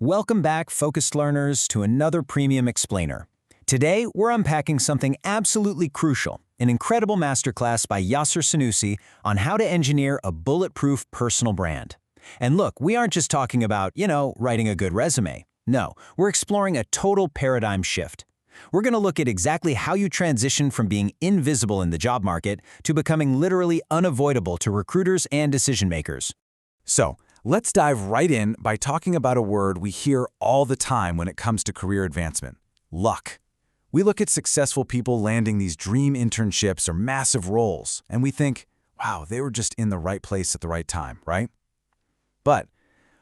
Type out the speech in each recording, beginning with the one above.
Welcome back, focused learners, to another Premium Explainer. Today, we're unpacking something absolutely crucial, an incredible masterclass by Yasser Sanusi on how to engineer a bulletproof personal brand. And look, we aren't just talking about, writing a good resume. No, we're exploring a total paradigm shift. We're going to look at exactly how you transition from being invisible in the job market to becoming literally unavoidable to recruiters and decision makers. So, let's dive right in by talking about a word we hear all the time when it comes to career advancement: luck. We look at successful people landing these dream internships or massive roles, and we think, wow, they were just in the right place at the right time, right? But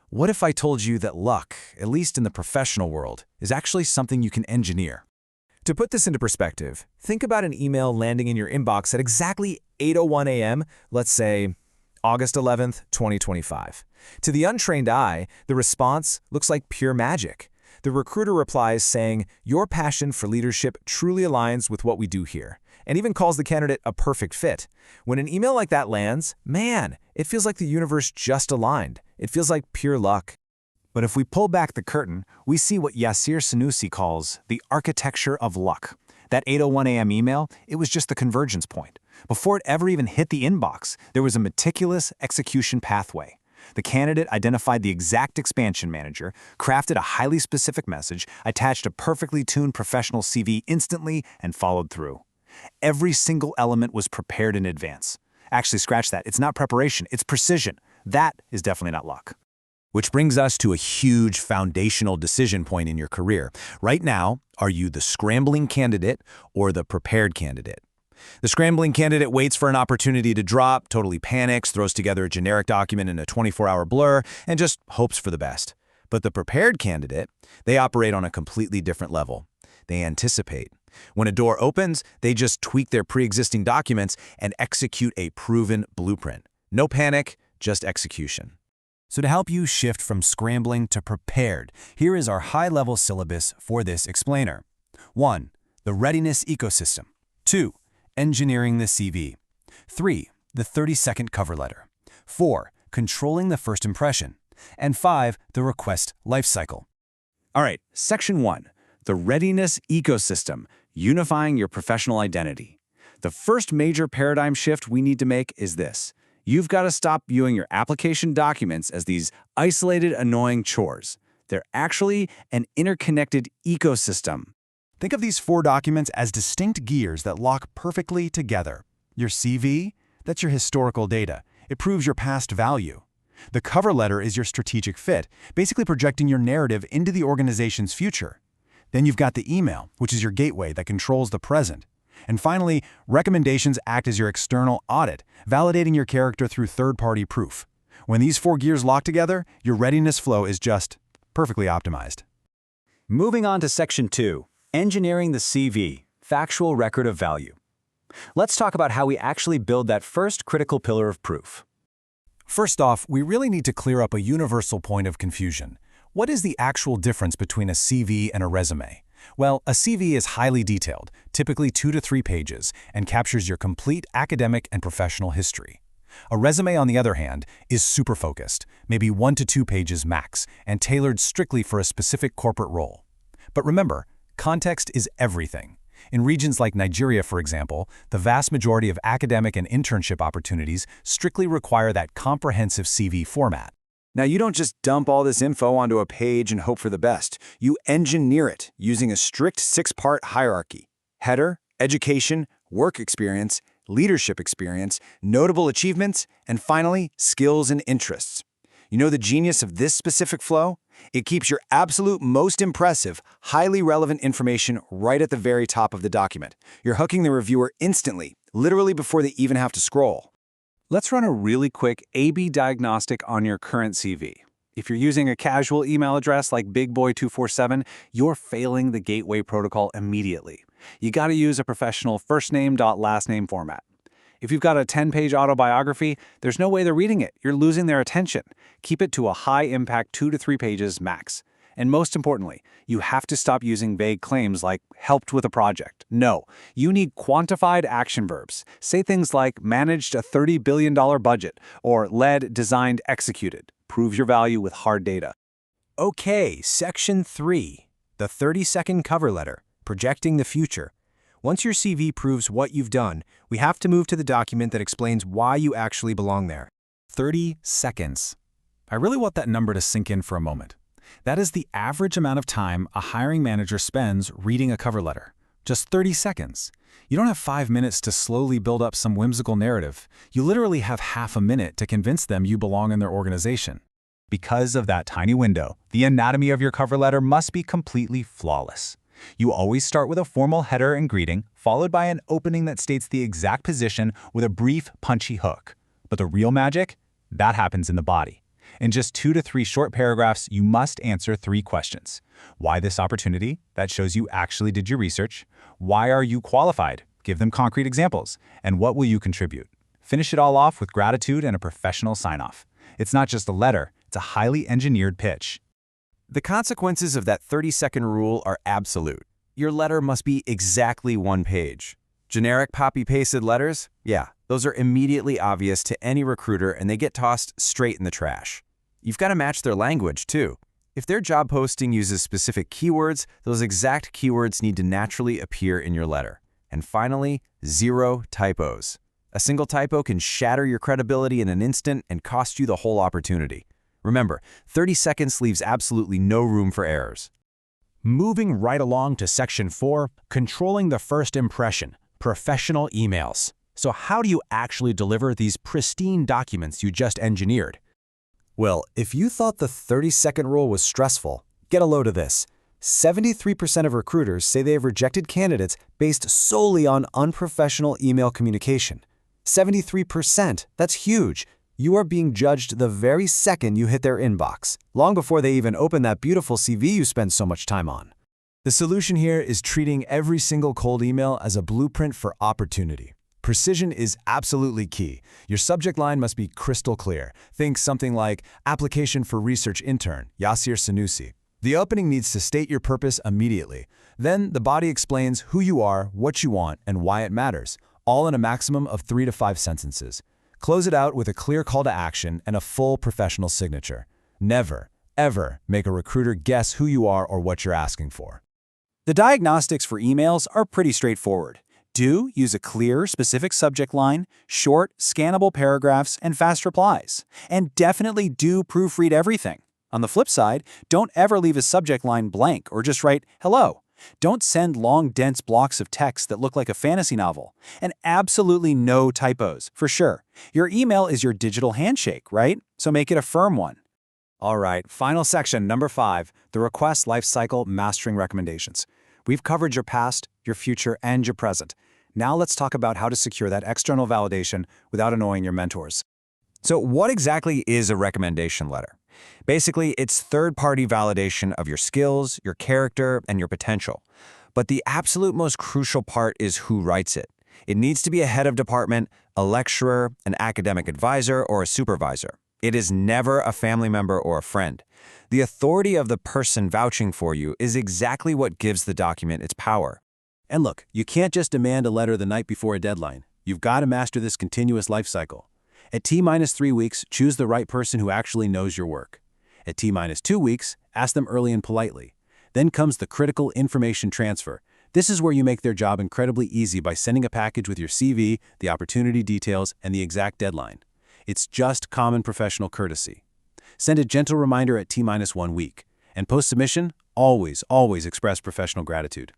what if I told you that luck, at least in the professional world, is actually something you can engineer? To put this into perspective, think about an email landing in your inbox at exactly 8:01 a.m., let's say August 11th, 2025. To the untrained eye, the response looks like pure magic. The recruiter replies saying, "Your passion for leadership truly aligns with what we do here," and even calls the candidate a perfect fit. When an email like that lands, man, it feels like the universe just aligned. It feels like pure luck. But if we pull back the curtain, we see what Yasser Sanusi calls the architecture of luck. That 8:01 a.m. email, it was just the convergence point. Before it ever even hit the inbox, there was a meticulous execution pathway. The candidate identified the exact expansion manager, crafted a highly specific message, attached a perfectly tuned professional CV instantly, and followed through. Every single element was prepared in advance. Actually, scratch that. It's not preparation, it's precision. That is definitely not luck. Which brings us to a huge foundational decision point in your career. Right now, are you the scrambling candidate or the prepared candidate? The scrambling candidate waits for an opportunity to drop, totally panics, throws together a generic document in a 24-hour blur, and just hopes for the best. But the prepared candidate, they operate on a completely different level. They anticipate. When a door opens, they just tweak their pre-existing documents and execute a proven blueprint. No panic, just execution. So to help you shift from scrambling to prepared, here is our high-level syllabus for this explainer. 1. The readiness ecosystem. 2. Engineering the CV. 3. The 30-second cover letter. 4. Controlling the first impression. And 5. The request lifecycle. All right, Section 1. The readiness ecosystem, unifying your professional identity. The first major paradigm shift we need to make is this. You've got to stop viewing your application documents as these isolated, annoying chores. They're actually an interconnected ecosystem. Think of these 4 documents as distinct gears that lock perfectly together. Your CV, that's your historical data. It proves your past value. The cover letter is your strategic fit, basically projecting your narrative into the organization's future. Then you've got the email, which is your gateway that controls the present. And finally, recommendations act as your external audit, validating your character through third-party proof. When these 4 gears lock together, your readiness flow is just perfectly optimized. Moving on to Section 2, engineering the CV, factual record of value. Let's talk about how we actually build that first critical pillar of proof. First off, we really need to clear up a universal point of confusion. What is the actual difference between a CV and a resume? Well, a CV is highly detailed, typically 2 to 3 pages, and captures your complete academic and professional history. A resume, on the other hand, is super focused, maybe 1 to 2 pages max, and tailored strictly for a specific corporate role. But remember, context is everything. In regions like Nigeria, for example, the vast majority of academic and internship opportunities strictly require that comprehensive CV format. Now, you don't just dump all this info onto a page and hope for the best. You engineer it using a strict 6-part hierarchy: header, education, work experience, leadership experience, notable achievements, and finally, skills and interests. You know the genius of this specific flow? It keeps your absolute most impressive, highly relevant information right at the very top of the document. You're hooking the reviewer instantly, literally before they even have to scroll. Let's run a really quick A/B diagnostic on your current CV. If you're using a casual email address like BigBoy247, you're failing the gateway protocol immediately. You got to use a professional firstname.lastname format. If you've got a 10-page autobiography, there's no way they're reading it. You're losing their attention. Keep it to a high-impact 2 to 3 pages max. And most importantly, you have to stop using vague claims like helped with a project. No, you need quantified action verbs. Say things like managed a $30 billion budget or led, designed, executed. Prove your value with hard data. Okay, Section 3, the 30-second cover letter, projecting the future. Once your CV proves what you've done, we have to move to the document that explains why you actually belong there. 30 seconds. I really want that number to sink in for a moment. That is the average amount of time a hiring manager spends reading a cover letter. Just 30 seconds. You don't have 5 minutes to slowly build up some whimsical narrative. You literally have half a minute to convince them you belong in their organization. Because of that tiny window, the anatomy of your cover letter must be completely flawless. You always start with a formal header and greeting, followed by an opening that states the exact position with a brief, punchy hook. But the real magic? That happens in the body. In just 2 to 3 short paragraphs, you must answer 3 questions. Why this opportunity? That shows you actually did your research. Why are you qualified? Give them concrete examples. And what will you contribute? Finish it all off with gratitude and a professional sign-off. It's not just a letter, it's a highly engineered pitch. The consequences of that 30-second rule are absolute. Your letter must be exactly 1 page. Generic copy-pasted letters? Yeah, those are immediately obvious to any recruiter and they get tossed straight in the trash. You've got to match their language, too. If their job posting uses specific keywords, those exact keywords need to naturally appear in your letter. And finally, 0 typos. A single typo can shatter your credibility in an instant and cost you the whole opportunity. Remember, 30 seconds leaves absolutely no room for errors. Moving right along to Section 4, controlling the first impression, professional emails. So how do you actually deliver these pristine documents you just engineered? Well, if you thought the 30-second rule was stressful, get a load of this. 73% of recruiters say they have rejected candidates based solely on unprofessional email communication. 73%, that's huge. You are being judged the very second you hit their inbox, long before they even open that beautiful CV you spend so much time on. The solution here is treating every single cold email as a blueprint for opportunity. Precision is absolutely key. Your subject line must be crystal clear. Think something like, application for research intern, Yasir Sanusi. The opening needs to state your purpose immediately. Then the body explains who you are, what you want, and why it matters, all in a maximum of 3 to 5 sentences. Close it out with a clear call to action and a full professional signature. Never, ever make a recruiter guess who you are or what you're asking for. The diagnostics for emails are pretty straightforward. Do use a clear, specific subject line, short, scannable paragraphs, and fast replies. And definitely do proofread everything. On the flip side, don't ever leave a subject line blank or just write, hello. Don't send long, dense blocks of text that look like a fantasy novel. And absolutely no typos, for sure. Your email is your digital handshake, right? So make it a firm one. All right, final section, number 5, the request lifecycle mastering recommendations. We've covered your past, your future, and your present. Now let's talk about how to secure that external validation without annoying your mentors. So what exactly is a recommendation letter? Basically, it's third-party validation of your skills, your character, and your potential. But the absolute most crucial part is who writes it. It needs to be a head of department, a lecturer, an academic advisor, or a supervisor. It is never a family member or a friend. The authority of the person vouching for you is exactly what gives the document its power. And look, you can't just demand a letter the night before a deadline. You've got to master this continuous life cycle. At T-3 weeks, choose the right person who actually knows your work. At T-2 weeks, ask them early and politely. Then comes the critical information transfer. This is where you make their job incredibly easy by sending a package with your CV, the opportunity details, and the exact deadline. It's just common professional courtesy. Send a gentle reminder at T-1 week. And post-submission, always express professional gratitude.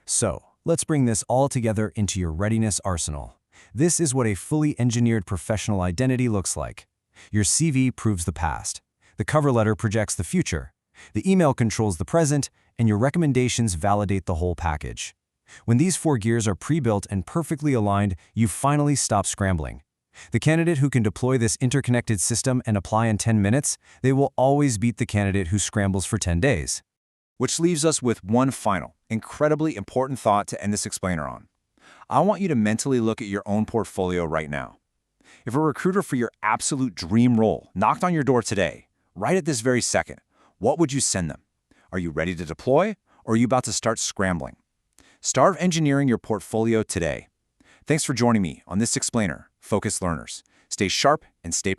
So, let's bring this all together into your readiness arsenal. This is what a fully engineered professional identity looks like. Your CV proves the past. The cover letter projects the future. The email controls the present, and your recommendations validate the whole package. When these 4 gears are pre-built and perfectly aligned, you finally stop scrambling. The candidate who can deploy this interconnected system and apply in 10 minutes, they will always beat the candidate who scrambles for 10 days. Which leaves us with one final, incredibly important thought to end this explainer on. I want you to mentally look at your own portfolio right now. If a recruiter for your absolute dream role knocked on your door today, right at this very second, what would you send them? Are you ready to deploy, or are you about to start scrambling? Start engineering your portfolio today. Thanks for joining me on this explainer, Focused Learners. Stay sharp and stay